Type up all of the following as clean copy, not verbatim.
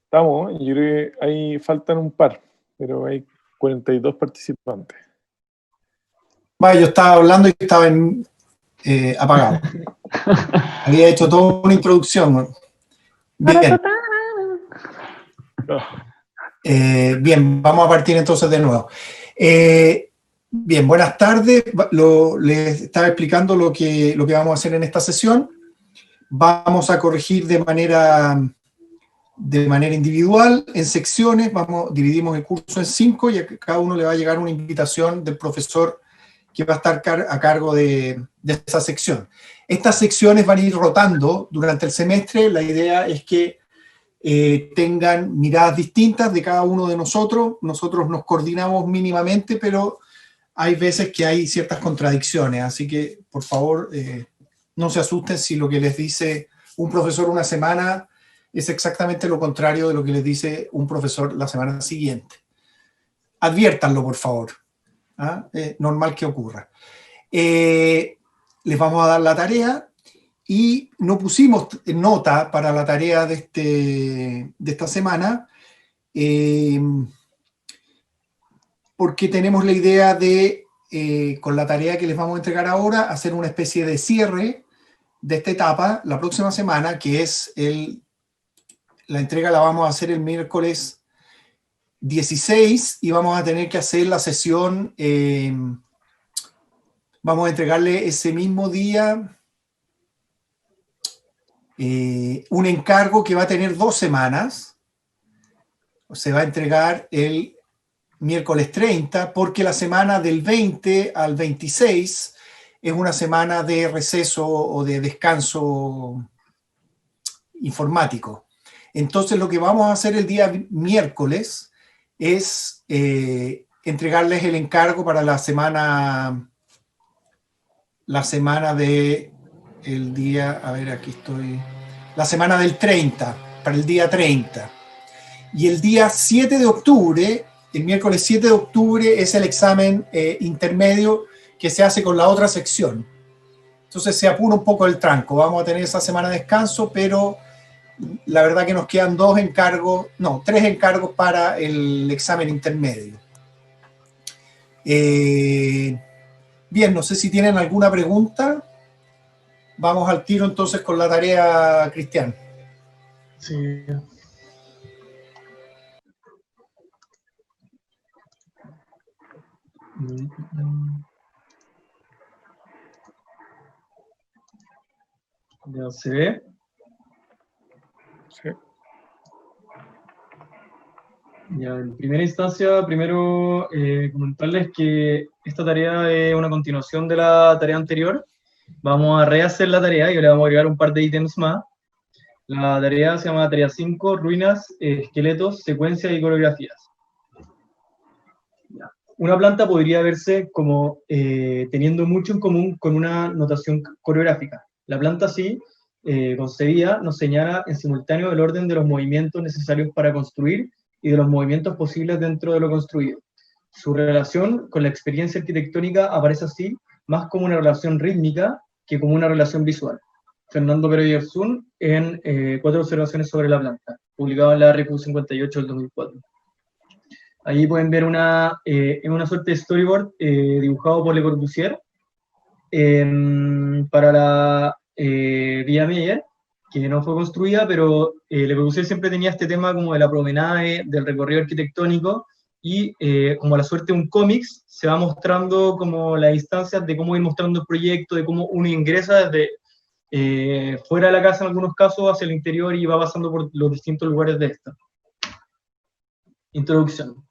Estamos, yo creo que ahí faltan un par, pero hay 42 participantes. Vaya, yo estaba hablando y estaba apagado. Había hecho toda una introducción. Bien. Bien, vamos a partir entonces de nuevo. Bien, buenas tardes. Les estaba explicando lo que vamos a hacer en esta sesión. Vamos a corregir de manera individual, en secciones. Dividimos el curso en 5 y a cada uno le va a llegar una invitación del profesor que va a estar a cargo de esa sección. Estas secciones van a ir rotando durante el semestre. La idea es que tengan miradas distintas de cada uno de nosotros. Nosotros nos coordinamos mínimamente, pero hay veces que hay ciertas contradicciones, así que por favor no se asusten si lo que les dice un profesor una semana es exactamente lo contrario de lo que les dice un profesor la semana siguiente. Adviértanlo, por favor. Es normal que ocurra. Les vamos a dar la tarea. Y no pusimos nota para la tarea de esta semana porque tenemos la idea de, con la tarea que les vamos a entregar ahora, hacer una especie de cierre de esta etapa la próxima semana, que es la entrega la vamos a hacer el miércoles 16 y vamos a tener que hacer la sesión, vamos a entregarle ese mismo día un encargo que va a tener 2 semanas. Se va a entregar el miércoles 30 porque la semana del 20 al 26 es una semana de receso o de descanso informático. Entonces lo que vamos a hacer el día miércoles es entregarles el encargo para la semana de el día, a ver, aquí estoy, la semana del 30, para el día 30. Y el día 7 de octubre, el miércoles 7 de octubre, es el examen intermedio que se hace con la otra sección. Entonces se apura un poco el tranco. Vamos a tener esa semana de descanso, pero la verdad que nos quedan 3 encargos para el examen intermedio. Bien, no sé si tienen alguna pregunta. Vamos al tiro entonces con la tarea, Cristian. Sí. ¿Ya se ve? Sí. Ya, en primera instancia, primero comentarles que esta tarea es una continuación de la tarea anterior. Vamos a rehacer la tarea y le vamos a agregar un par de ítems más. La tarea se llama tarea 5, ruinas, esqueletos, secuencias y coreografías. Ya. Una planta podría verse como teniendo mucho en común con una notación coreográfica. La planta así, concebida, nos señala en simultáneo el orden de los movimientos necesarios para construir y de los movimientos posibles dentro de lo construido. Su relación con la experiencia arquitectónica aparece así más como una relación rítmica que como una relación visual. Fernando Pero y Erzún en 4 observaciones sobre la planta, publicado en la RQ 58 del 2004. Ahí pueden ver una suerte de storyboard dibujado por Le Corbusier para la Villa Meyer, que no fue construida, pero Le Corbusier siempre tenía este tema como de la promenade, del recorrido arquitectónico, y como la suerte de un cómics, se va mostrando como las instancias de cómo ir mostrando el proyecto, de cómo uno ingresa desde fuera de la casa en algunos casos hacia el interior y va pasando por los distintos lugares de esta. Introducción.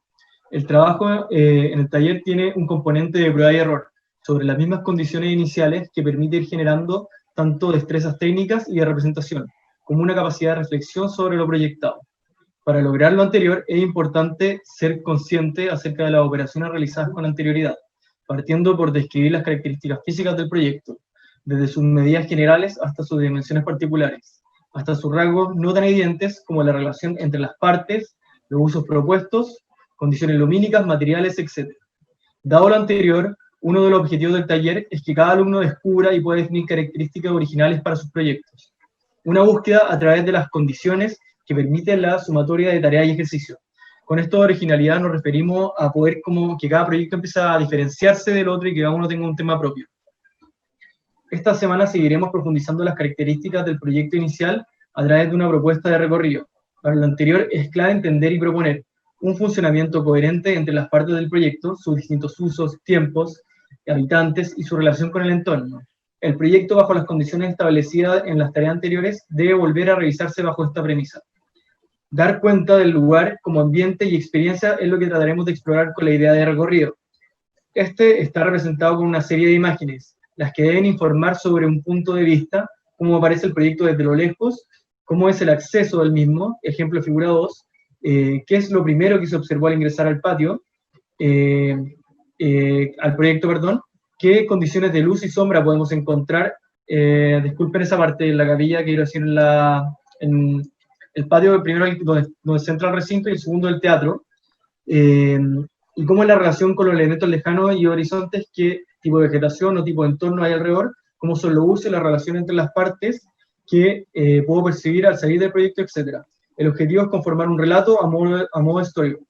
El trabajo en el taller tiene un componente de prueba y error sobre las mismas condiciones iniciales que permite ir generando tanto destrezas técnicas y de representación, como una capacidad de reflexión sobre lo proyectado. Para lograr lo anterior es importante ser consciente acerca de las operaciones realizadas con anterioridad, partiendo por describir las características físicas del proyecto, desde sus medidas generales hasta sus dimensiones particulares, hasta sus rasgos no tan evidentes como la relación entre las partes, los usos propuestos, condiciones lumínicas, materiales, etc. Dado lo anterior, uno de los objetivos del taller es que cada alumno descubra y pueda definir características originales para sus proyectos. Una búsqueda a través de las condiciones que permite la sumatoria de tareas y ejercicios. Con esto de originalidad nos referimos a poder como que cada proyecto empiece a diferenciarse del otro y que cada uno tenga un tema propio. Esta semana seguiremos profundizando las características del proyecto inicial a través de una propuesta de recorrido. Para lo anterior es clave entender y proponer un funcionamiento coherente entre las partes del proyecto, sus distintos usos, tiempos, habitantes y su relación con el entorno. El proyecto, bajo las condiciones establecidas en las tareas anteriores, debe volver a revisarse bajo esta premisa. Dar cuenta del lugar como ambiente y experiencia es lo que trataremos de explorar con la idea de recorrido. Este está representado con una serie de imágenes, las que deben informar sobre un punto de vista, cómo aparece el proyecto desde lo lejos, cómo es el acceso del mismo, ejemplo figura 2, qué es lo primero que se observó al ingresar al patio, al proyecto, perdón, qué condiciones de luz y sombra podemos encontrar, disculpen esa parte de la capilla que quiero decir en el patio, primero donde se entra el recinto y el segundo el teatro, y cómo es la relación con los elementos lejanos y horizontes, qué tipo de vegetación o tipo de entorno hay alrededor, cómo son los usos y la relación entre las partes que puedo percibir al salir del proyecto, etc. El objetivo es conformar un relato a modo storyboard,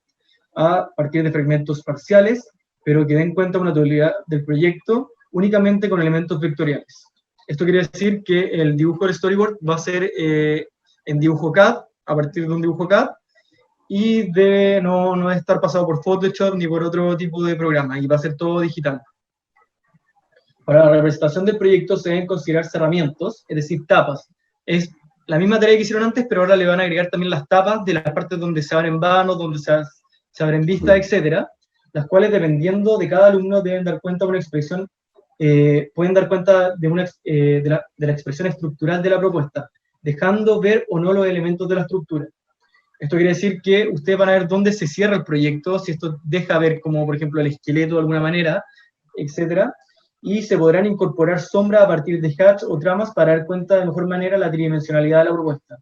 a partir de fragmentos parciales, pero que den cuenta de una totalidad del proyecto únicamente con elementos vectoriales. Esto quiere decir que el dibujo del storyboard va a ser en dibujo CAD, a partir de un dibujo CAD, y debe no estar pasado por Photoshop ni por otro tipo de programa, y va a ser todo digital. Para la representación del proyecto se deben considerar cerramientos, es decir, tapas. Es la misma tarea que hicieron antes, pero ahora le van a agregar también las tapas de las partes donde se abren vanos, donde se abren vistas, etcétera, las cuales, dependiendo de cada alumno, deben dar cuenta de una expresión, pueden dar cuenta de la expresión estructural de la propuesta, dejando ver o no los elementos de la estructura. Esto quiere decir que ustedes van a ver dónde se cierra el proyecto, si esto deja ver como, por ejemplo, el esqueleto de alguna manera, etcétera, y se podrán incorporar sombras a partir de hatch o tramas para dar cuenta de mejor manera la tridimensionalidad de la propuesta.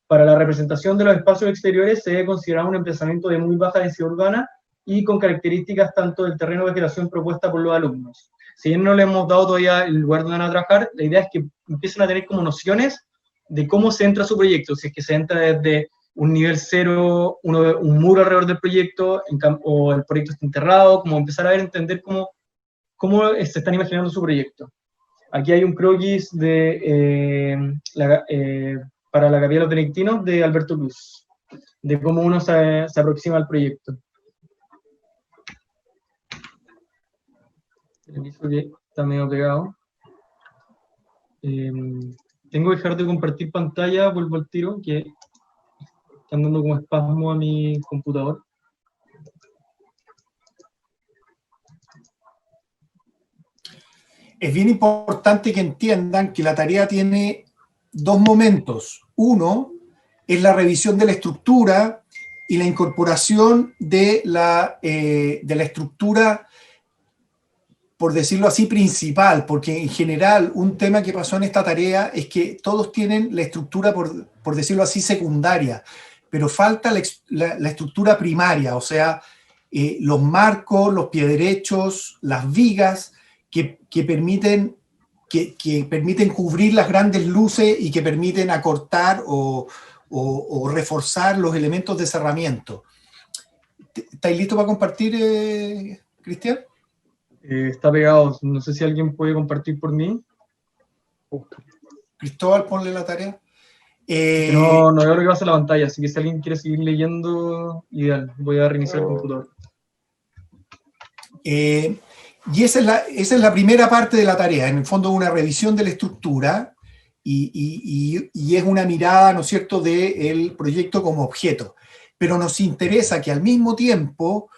Para la representación de los espacios exteriores se debe considerar un emplazamiento de muy baja densidad urbana y con características tanto del terreno de creación propuesta por los alumnos. Si bien no le hemos dado todavía el lugar donde van a trabajar, la idea es que empiecen a tener como nociones de cómo se entra a su proyecto, si es que se entra desde un nivel cero, un muro alrededor del proyecto, o el proyecto está enterrado, como empezar a ver, entender cómo se están imaginando su proyecto. Aquí hay un croquis para la Capilla de los Benedictinos de Alberto Cruz, de cómo uno se aproxima al proyecto. El aviso que está medio pegado. Tengo que dejar de compartir pantalla, vuelvo al tiro, que están dando como espasmo a mi computador. Es bien importante que entiendan que la tarea tiene dos momentos. Uno es la revisión de la estructura y la incorporación de la estructura, por decirlo así, principal, porque en general un tema que pasó en esta tarea es que todos tienen la estructura, por decirlo así, secundaria, pero falta la estructura primaria, o sea, los marcos, los pie derechos, las vigas, que permiten cubrir las grandes luces y que permiten acortar o reforzar los elementos de cerramiento. ¿Estáis listos para compartir, Cristian? Está pegado, no sé si alguien puede compartir por mí. Cristóbal, ponle la tarea. No veo lo que pasa en la pantalla, así que si alguien quiere seguir leyendo, ideal. Voy a reiniciar el computador. Y esa es la primera parte de la tarea, en el fondo una revisión de la estructura y es una mirada, ¿no es cierto?, del proyecto como objeto. Pero nos interesa que al mismo tiempo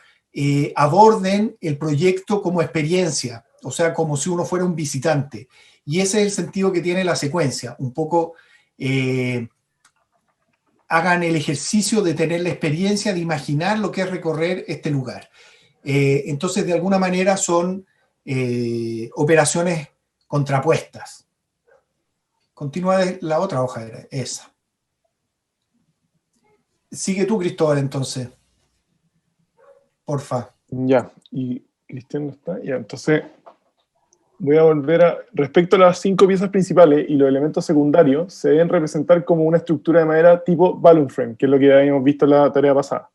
aborden el proyecto como experiencia, o sea, como si uno fuera un visitante. Y ese es el sentido que tiene la secuencia, un poco hagan el ejercicio de tener la experiencia de imaginar lo que es recorrer este lugar. Entonces, de alguna manera son operaciones contrapuestas. Continúa la otra hoja, era esa. Sigue tú, Cristóbal, entonces. Porfa. Ya, y Cristian no está. Ya, entonces Voy a volver a... Respecto a las 5 piezas principales y los elementos secundarios, se deben representar como una estructura de madera tipo balloon frame, que es lo que habíamos visto en la tarea pasada,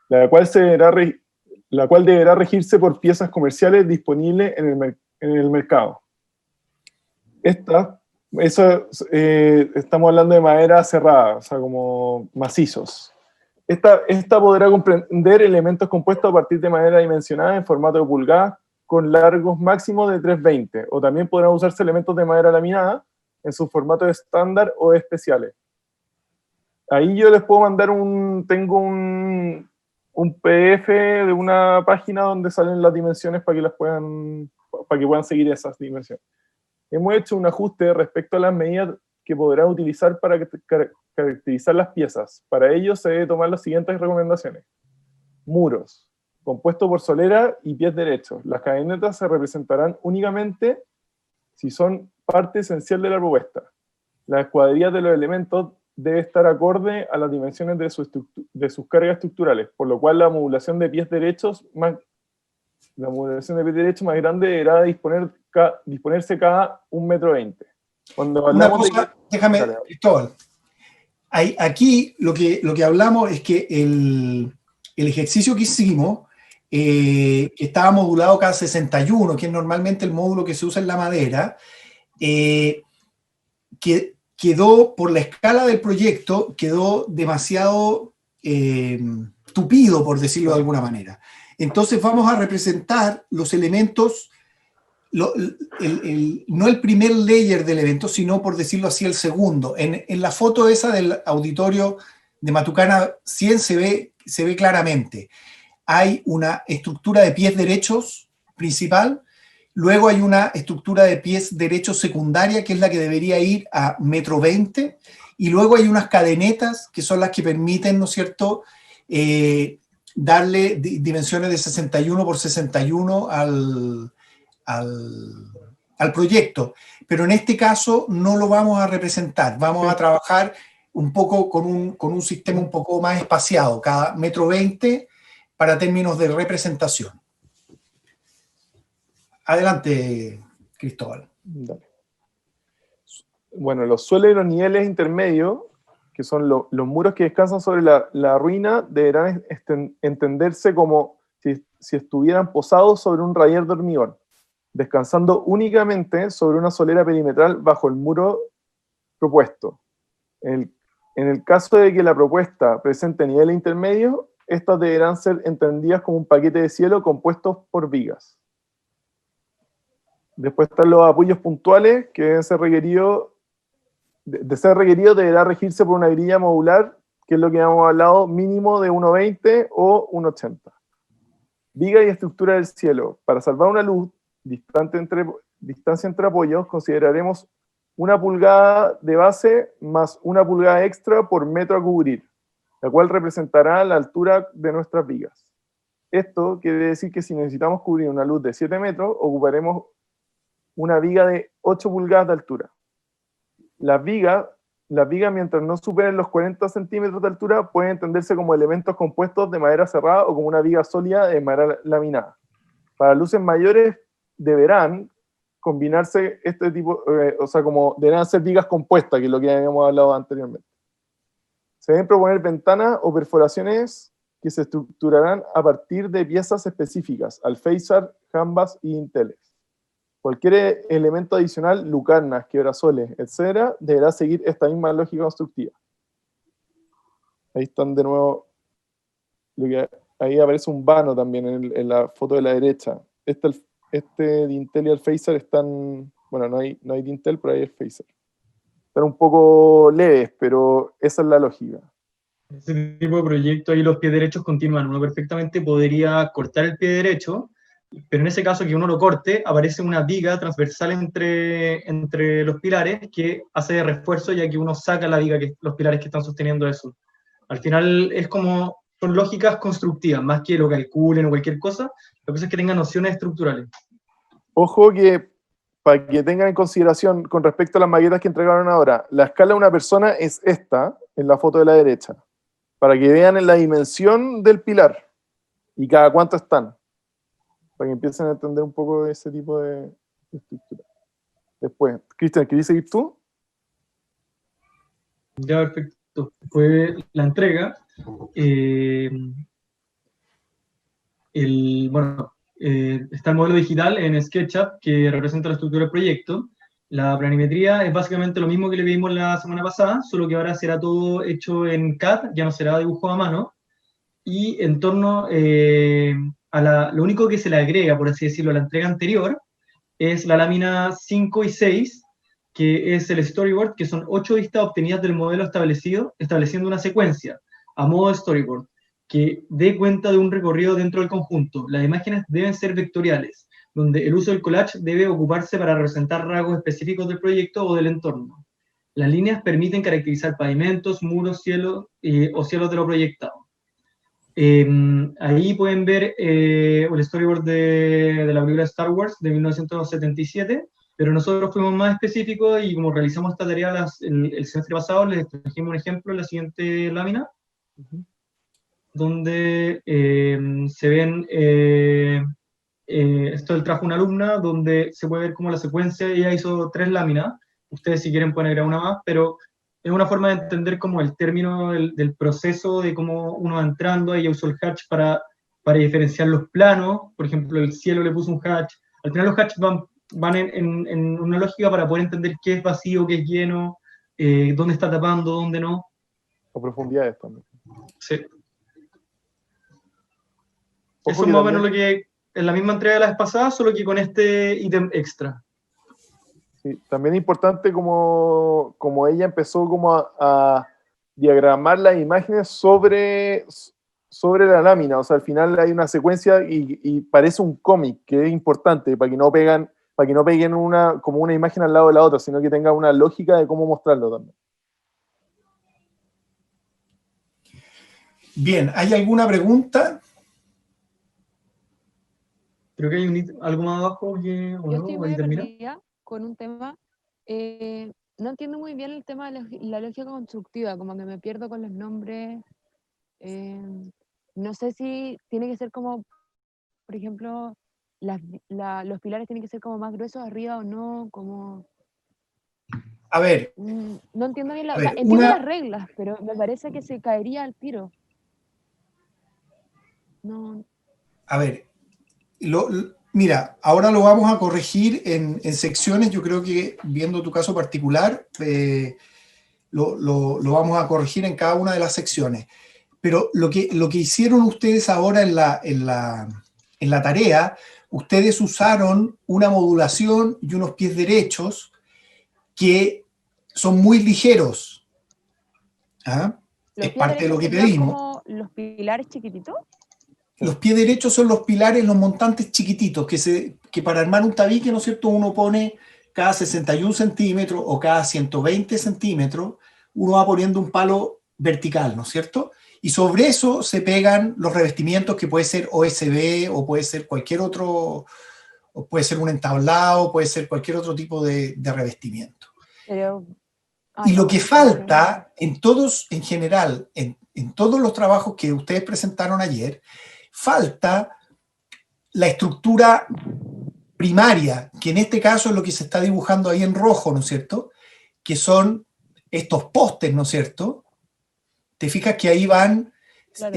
la cual deberá regirse por piezas comerciales disponibles en el mercado. Estamos hablando de madera cerrada, o sea, como macizos. Esta podrá comprender elementos compuestos a partir de madera dimensionada en formato de pulgadas, con largos máximos de 320, o también podrán usarse elementos de madera laminada en su formato estándar o especiales. Ahí yo les puedo mandar tengo un PDF de una página donde salen las dimensiones para que puedan seguir esas dimensiones. Hemos hecho un ajuste respecto a las medidas que podrán utilizar para caracterizar las piezas. Para ello se debe tomar las siguientes recomendaciones. Muros, compuesto por solera y pies derechos. Las cadenetas se representarán únicamente si son parte esencial de la propuesta. Las escuadrillas de los elementos debe estar acorde a las dimensiones de sus cargas estructurales, por lo cual la modulación de pies derechos más grande deberá disponerse cada 1,20 m. Cuando Una cosa, déjame, Cristóbal. Aquí lo que hablamos es que el ejercicio que hicimos, que estaba modulado cada 61, que es normalmente el módulo que se usa en la madera, que quedó, por la escala del proyecto, quedó demasiado tupido, por decirlo de alguna manera. Entonces vamos a representar los elementos, no el primer layer del evento, sino, por decirlo así, el segundo. En la foto esa del auditorio de Matucana 100 se ve claramente. Hay una estructura de pies derechos principal, luego hay una estructura de pies derechos secundaria, que es la que debería ir a 1,20 m, y luego hay unas cadenetas que son las que permiten, ¿no es cierto?, darle dimensiones de 61 por 61 al proyecto. Pero en este caso no lo vamos a representar, vamos a trabajar un poco con un sistema un poco más espaciado, cada 1,20 m, para términos de representación. Adelante, Cristóbal. Dale. Bueno, los suelos y los niveles intermedios, que son los muros que descansan sobre la ruina, deberán entenderse como si estuvieran posados sobre un radier de hormigón, descansando únicamente sobre una solera perimetral bajo el muro propuesto. En el caso de que la propuesta presente niveles intermedios, estas deberán ser entendidas como un paquete de cielo compuesto por vigas. Después están los apoyos puntuales, que deben ser requeridos. De ser requerido, deberá regirse por una grilla modular, que es lo que hemos hablado, mínimo de 1,20 o 1,80. Viga y estructura del cielo. Para salvar una luz, distancia entre apoyos, consideraremos 1 pulgada de base más 1 pulgada extra por metro a cubrir, la cual representará la altura de nuestras vigas. Esto quiere decir que si necesitamos cubrir una luz de 7 metros, ocuparemos una viga de 8 pulgadas de altura. Las vigas, mientras no superen los 40 centímetros de altura, pueden entenderse como elementos compuestos de madera cerrada o como una viga sólida de madera laminada. Para luces mayores deberán combinarse este tipo, deberán ser vigas compuestas, que es lo que habíamos hablado anteriormente. Se deben proponer ventanas o perforaciones que se estructurarán a partir de piezas específicas, alféizar, jambas y dinteles. Cualquier elemento adicional, lucarnas, quebrasoles, etc., deberá seguir esta misma lógica constructiva. Ahí están de nuevo, ahí aparece un vano también en la foto de la derecha. Este dintel y alféizar están, bueno, no hay dintel, pero hay alféizar. Están un poco leves, pero esa es la lógica. En ese tipo de proyecto ahí los pies derechos continúan. Uno perfectamente podría cortar el pie derecho, pero en ese caso que uno lo corte, aparece una viga transversal entre los pilares que hace de refuerzo, ya que uno saca la viga, los pilares que están sosteniendo eso. Al final son lógicas constructivas, más que lo calculen o cualquier cosa. Lo que pasa es que tengan nociones estructurales. Ojo que, para que tengan en consideración con respecto a las maquetas que entregaron ahora, la escala de una persona es esta, en la foto de la derecha, para que vean en la dimensión del pilar y cada cuánto están, para que empiecen a entender un poco de ese tipo de estructural. Después, Cristian, ¿querías seguir tú? Ya, perfecto. Fue la entrega. Está el modelo digital en SketchUp que representa la estructura del proyecto. La planimetría es básicamente lo mismo que le vimos la semana pasada, solo que ahora será todo hecho en CAD, ya no será dibujo a mano. Y en torno lo único que se le agrega, por así decirlo, a la entrega anterior, es la lámina 5 y 6, que es el storyboard, que son 8 vistas obtenidas del modelo establecido, estableciendo una secuencia a modo de storyboard, que dé cuenta de un recorrido dentro del conjunto. Las imágenes deben ser vectoriales, donde el uso del collage debe ocuparse para representar rasgos específicos del proyecto o del entorno. Las líneas permiten caracterizar pavimentos, muros, cielos o cielos de lo proyectado. Ahí pueden ver el storyboard de la película Star Wars de 1977, pero nosotros fuimos más específicos y como realizamos esta tarea el semestre pasado, les trajimos un ejemplo en la siguiente lámina, donde se ven, esto él trajo una alumna, donde se puede ver como la secuencia, ella hizo 3 láminas, ustedes si quieren pueden agregar una más, pero es una forma de entender como el término del proceso de cómo uno va entrando. Ella usó el hatch para diferenciar los planos, por ejemplo, el cielo le puso un hatch. Al final los hatches van en una lógica para poder entender qué es vacío, qué es lleno, dónde está tapando, dónde no. O profundidades también. Sí. Ojo Eso es que más o también- menos lo que en la misma entrega de la vez pasada, solo que con este ítem extra. Sí, también es importante como ella empezó como a diagramar las imágenes sobre la lámina, o sea, al final hay una secuencia y parece un cómic, que es importante para que no peguen como una imagen al lado de la otra, sino que tenga una lógica de cómo mostrarlo también. Bien, ¿hay alguna pregunta? Creo que hay algo más abajo que... Yo estoy ¿o muy ahí termina? perdida con un tema. No entiendo muy bien el tema de la lógica constructiva, como que me pierdo con los nombres. No sé si tiene que ser como, por ejemplo, los pilares tienen que ser como más gruesos arriba o no, como... A ver, No entiendo bien, A ver, entiendo las reglas, pero me parece que se caería al tiro. No, a ver, mira, ahora lo vamos a corregir en secciones. Yo creo que viendo tu caso particular, lo vamos a corregir en cada una de las secciones. Pero lo que hicieron ustedes ahora en la tarea, ustedes usaron una modulación y unos pies derechos que son muy ligeros. ¿Ah? ¿los Es pies parte de lo que derechos serían pedimos. como los pilares chiquititos? Los pies derechos son los pilares, los montantes chiquititos, que para armar un tabique, ¿no es cierto?, uno pone cada 61 centímetros o cada 120 centímetros, uno va poniendo un palo vertical, ¿no es cierto? Y sobre eso se pegan los revestimientos, que puede ser OSB o puede ser cualquier otro, o puede ser un entablado, puede ser cualquier otro tipo de revestimiento. Pero, Y lo que falta en todos, en general, en todos los trabajos que ustedes presentaron ayer, falta la estructura primaria, que en este caso es lo que se está dibujando ahí en rojo, ¿no es cierto? Que son estos postes, ¿no es cierto? Te fijas que ahí van claro.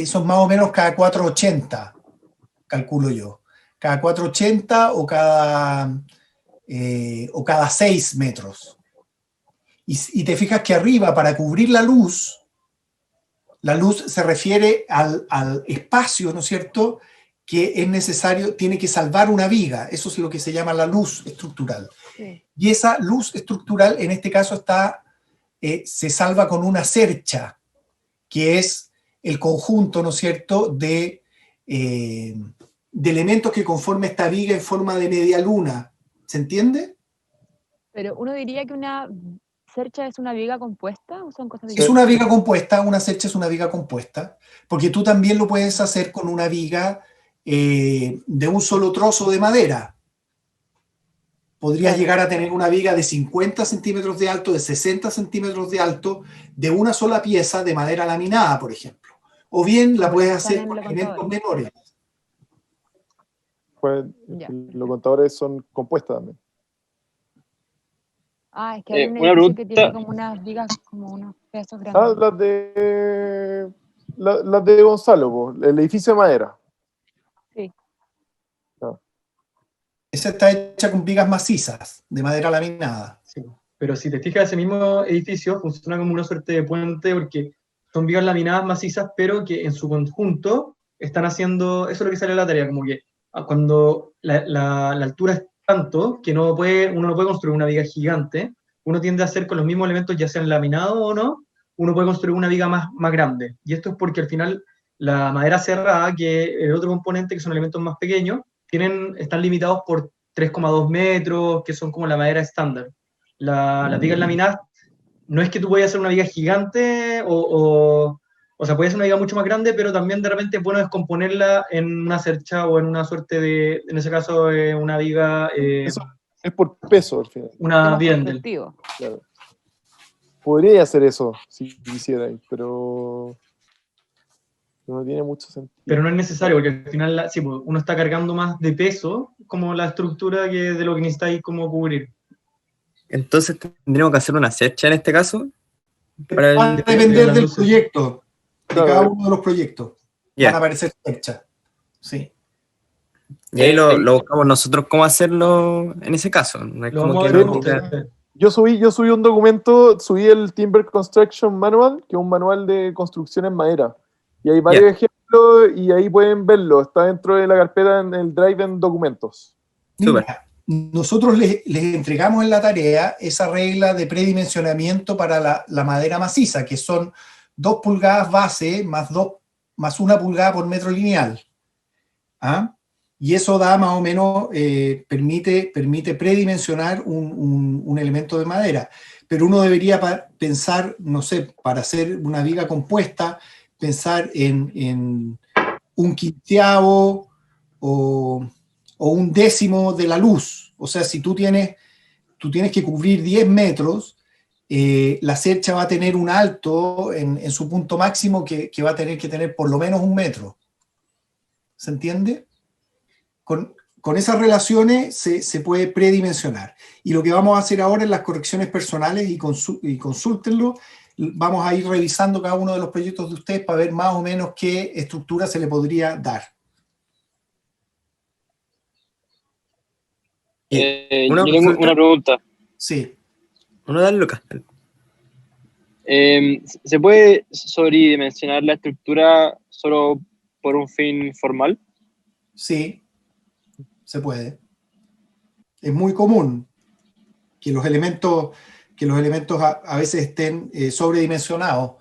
son más o menos cada 480, calculo yo. Cada 480 o cada 6 metros. Y te fijas que arriba, para cubrir la luz se refiere al espacio, ¿no es cierto?, que es necesario, tiene que salvar una viga. Eso es lo que se llama la luz estructural. Sí. Y esa luz estructural, en este caso, se salva con una cercha, que es el conjunto, ¿no es cierto?, de elementos que conforman esta viga en forma de media luna. ¿Se entiende? Pero uno diría que una cercha es una viga compuesta, ¿o son cosas Es diferentes? una viga compuesta, una cercha es una viga compuesta, porque tú también lo puedes hacer con una viga de un solo trozo de madera. Podrías Claro. llegar a tener una viga de 50 centímetros de alto, de 60 centímetros de alto, de una sola pieza de madera laminada, por ejemplo. O bien la puedes hacer con elementos menores. Pues, Ya. los contadores son compuestas también. Ah, es que hay un una edificio que tiene pregunta. como unas vigas, como unos pedazos Ah, grandes. las de Gonzalo, po, el edificio de madera. Sí. Esa está hecha con vigas macizas, de madera laminada. Sí. Pero si te fijas, ese mismo edificio funciona como una suerte de puente porque son vigas laminadas macizas, pero que en su conjunto están haciendo, eso es lo que sale de la tarea, como que cuando la altura es tanto que uno no puede construir una viga gigante, uno tiende a hacer con los mismos elementos, ya sean laminados o no, uno puede construir una viga más grande. Y esto es porque al final la madera cerrada, que el otro componente, que son elementos más pequeños, están limitados por 3,2 metros, que son como la madera estándar. Las vigas laminadas, no es que tú puedas hacer una viga gigante o sea, puede ser una viga mucho más grande, pero también de repente es bueno descomponerla en una cercha o en una suerte de, en ese caso, una viga, Eso es por peso al final. una Más Biendel. constructivo. Claro. Podría hacer eso si quisiera, pero no tiene mucho sentido. Pero no es necesario, porque al final sí, pues, uno está cargando más de peso como la estructura que de lo que necesitáis como cubrir. Entonces tendríamos que hacer una cercha en este caso. Va a depender del proyecto, de Claro. cada uno de los proyectos. Ya. Van a aparecer cerchas. Sí. Y ahí lo buscamos nosotros cómo hacerlo en ese caso. No es Lo como vamos que a ver nos con diga- ustedes. Yo subí un documento, subí el Timber Construction Manual, que es un manual de construcción en madera. Y hay varios ejemplos y ahí pueden verlo. Está dentro de la carpeta en el Drive en documentos. Súper. Mira, nosotros les entregamos en la tarea esa regla de predimensionamiento para la madera maciza, que son 2 pulgadas base más 1 pulgada por metro lineal. ¿Ah? Y eso da más o menos, permite predimensionar un elemento de madera. Pero uno debería pensar, no sé, para hacer una viga compuesta, pensar en un quinceavo o un décimo de la luz. O sea, si tú tienes que cubrir 10 metros, la cercha va a tener un alto en su punto máximo que va a tener que tener por lo menos 1 metro. ¿Se entiende? Con esas relaciones se puede predimensionar. Y lo que vamos a hacer ahora en las correcciones personales, y consúltenlo, vamos a ir revisando cada uno de los proyectos de ustedes para ver más o menos qué estructura se le podría dar. Una yo tengo consulta. una pregunta. Sí. Uno dale, Lucas. ¿Se puede sobredimensionar la estructura solo por un fin formal? Sí, se puede. Es muy común que los elementos a veces estén sobredimensionados.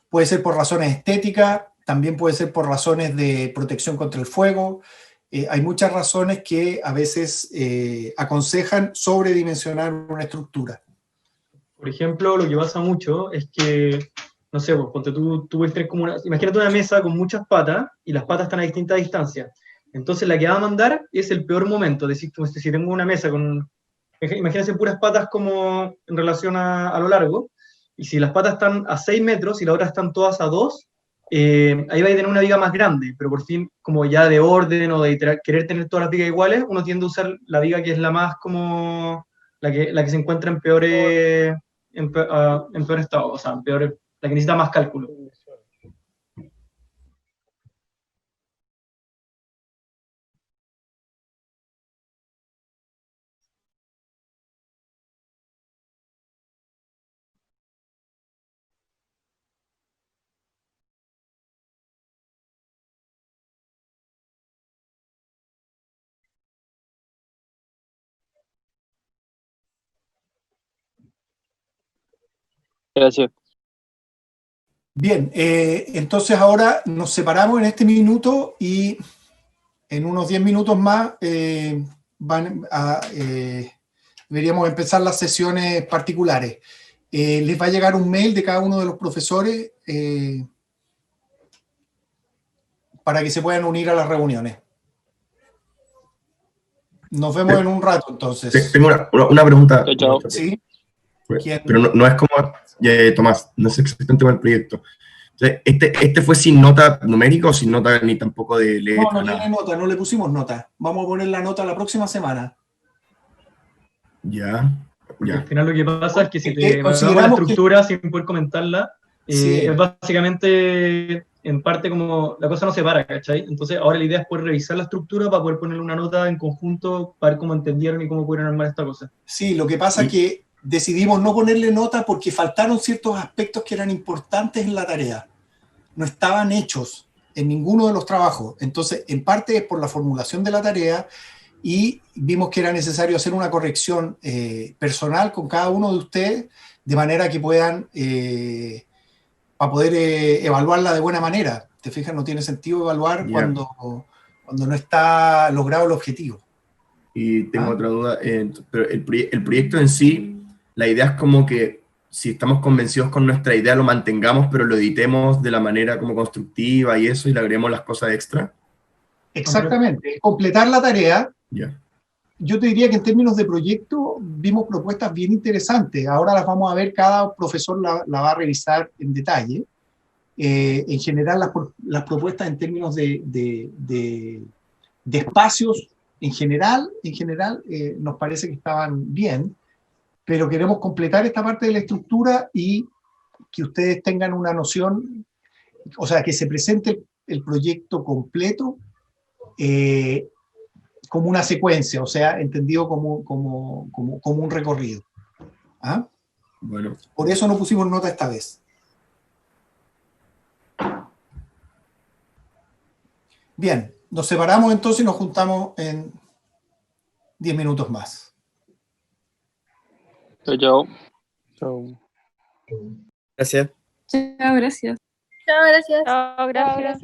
Puede ser por razones estéticas, también puede ser por razones de protección contra el fuego. Hay muchas razones que a veces aconsejan sobredimensionar una estructura. Por ejemplo, lo que pasa mucho es que, no sé, pues, ponte tú puedes tener como imagínate una mesa con muchas patas y las patas están a distintas distancias. Entonces la que va a mandar es el peor momento. Es decir, como si tengo una mesa con, imagínense puras patas como en relación a lo largo, y si las patas están a 6 metros y las otras están todas a 2, ahí va a tener una viga más grande, pero por fin, como ya de orden o de querer tener todas las vigas iguales, uno tiende a usar la viga que es la más como, la que se encuentra en en peor estado, o sea, la que necesita más cálculo. Gracias. Bien, entonces ahora nos separamos en este minuto y en unos 10 minutos más deberíamos empezar las sesiones particulares. Les va a llegar un mail de cada uno de los profesores para que se puedan unir a las reuniones. Nos vemos en un rato, entonces. Tengo una pregunta. Chao, chao. ¿Sí? ¿Quién? Pero no es como, Tomás, no es exactamente con el proyecto, Entonces, ¿este fue sin nota numérica o sin nota ni tampoco de letra? No, no nada? tiene nota, no le pusimos nota. Vamos a poner la nota la próxima semana. Ya, Porque ya. al final lo que pasa es que si Porque te evaluamos la consideramos que- estructura sin poder comentarla, Sí. es básicamente, en parte, como la cosa no se para, ¿cachai? Entonces ahora la idea es poder revisar la estructura para poder ponerle una nota en conjunto para ver cómo entendieron y cómo pudieron armar esta cosa. Sí, lo que pasa es que decidimos no ponerle nota porque faltaron ciertos aspectos que eran importantes en la tarea. No estaban hechos en ninguno de los trabajos. Entonces, en parte es por la formulación de la tarea y vimos que era necesario hacer una corrección personal con cada uno de ustedes de manera que puedan, para poder evaluarla de buena manera. ¿Te fijas? No tiene sentido evaluar Ya. cuando no está logrado el objetivo. Y tengo otra duda, pero el proyecto en sí, la idea es como que si estamos convencidos con nuestra idea lo mantengamos, pero lo editemos de la manera como constructiva y eso, y le agreguemos las cosas extra. Exactamente. Completar la tarea. Ya. Yo te diría que en términos de proyecto vimos propuestas bien interesantes. Ahora las vamos a ver, cada profesor la va a revisar en detalle. En general, las propuestas en términos de espacios, en general nos parece que estaban bien, pero queremos completar esta parte de la estructura y que ustedes tengan una noción, o sea, que se presente el proyecto completo como una secuencia, o sea, entendido como un recorrido. ¿Ah? Bueno, Por eso no pusimos nota esta vez. Bien, nos separamos entonces y nos juntamos en 10 minutos más. Chao, chao. Chao. gracias. Chao, gracias. Chao, gracias. Chao, gracias.